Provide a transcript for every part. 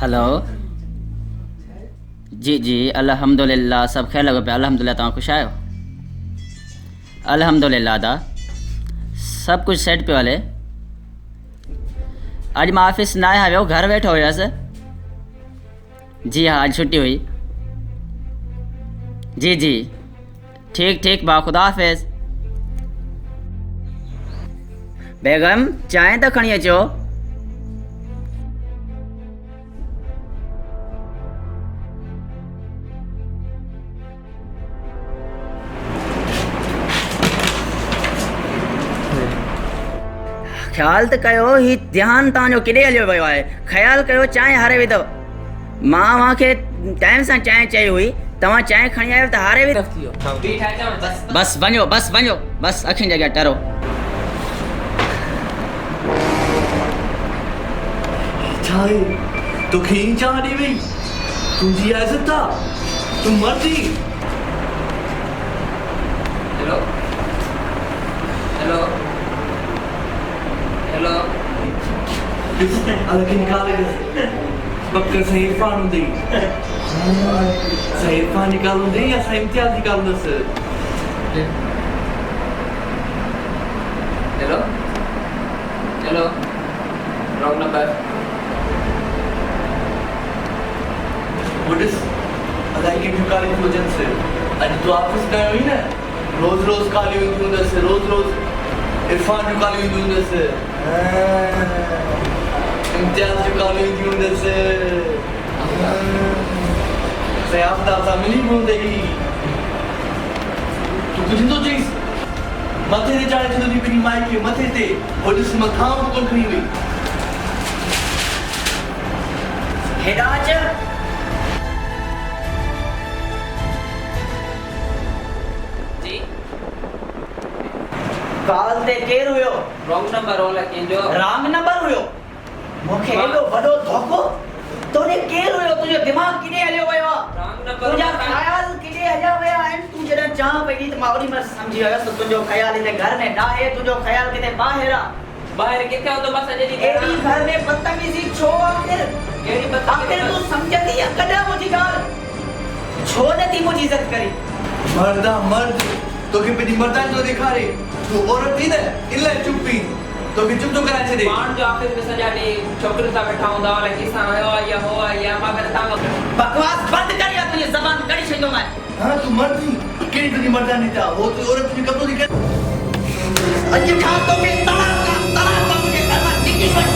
Hello जी जी अल्हम्दुलिल्लाह सब ख़ैर लॻो पिया। अल्हम्दुलिल्लाह तव्हां ख़ुशि आहियो? अल्हम्दुलिल्लाह दा सभु कुझु सेट पियो हले। अॼु मां ऑफिस न आहियां वियो, घर वेठो हुयसि। जी हाँ अॼु छुट्टी हुई। जी जी ठीक ठीक भाउ, ख़ुदा हाफ़िज़। बेगम चांहि त खणी अचो। ख़्याल त कयो ही ध्यानु तव्हांजो किॾे हलियो वियो आहे। ख़्यालु कयो चांहि हारे वई अथव। मां तव्हांखे टाइम सां चांहि चई हुई, तव्हां चांहि खणी आयो त हारे वई। बस वञो बस अखियुनि जॻह टरो। चाहे तो खींच चाह दी भाई तुझी ऐसा था तुम मर्दी। हेलो हेलो हेलो अलग निकाले पक्का सही इरफान दे सही इरफान निकालूं दे या सही इम्तियाज निकालूं sir. Hello hello wrong number. What is like if you call it वजन से आज तो ऑफिस गए हुई ना रोज काली हुई दूंगा से रोज इरफान जो काली हुई दूंगा से इम्तियाज जो काली हुई दूंगा से आप दादा मिली बोलेगी तू कुछ तो चीज मथे ते चाहे तो दी बिनी माइक के मथे ते और जिस मकाम को कौन खड़ी हुई हेडाज जी कॉल ते केर हुयो? रॉन्ग नंबर होला कंहिंजो। रॉन्ग नंबर हुयो? मूंखे एॾो वॾो धोखो। तोने केर हुयो? तुंहिंजो दिमाग़ किॾे हलियो वियो आहे? रॉन्ग नंबर तुंहिंजा ख़्याल किॾे हलिया विया आहिनि? तूं जॾहिं चाह पई त मां ओॾी महिल सम्झी वियसि त तुंहिंजो ख़्याल हिते घर में न आहे, तुंहिंजो ख़्याल किथे ॿाहिरि आहे। ॿाहिरि किथे हो तो बस अॼु ॾींहुं एॾी घर में बदतमीज़ी छो आख़िर? कहिड़ी आख़िर तूं सम्झंदी आहे कॾहिं मुंहिंजी ॻाल्हि? छो नथी मुंहिंजी इज़त करी? मर्दा मर्द तो के पेडी मर्दा जो दिखारे तू औरत थी ना इल्ला चुप्पी तो के चुप तो करा छे दे पाण जो ऑफिस में सॼा ॾींहुं छोकिरियूं था वेठा हूंदा अलाए किसां हुयो या हो या मां करे तव्हां बकवास बंद कर या तुंहिंजी ज़बान कड़ी छॾींदो मैं। हां तू मर्द थी केड़ी तुझी मर्दा नहीं था वो तो औरत तुझी कब तो दिखे अॼु खां तोखे तलाक मुंहिंजे घर मां निकिरी वञ।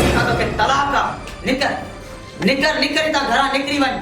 अॼु खां तोखे तलाक निकर हितां घरां निकिरी वञ।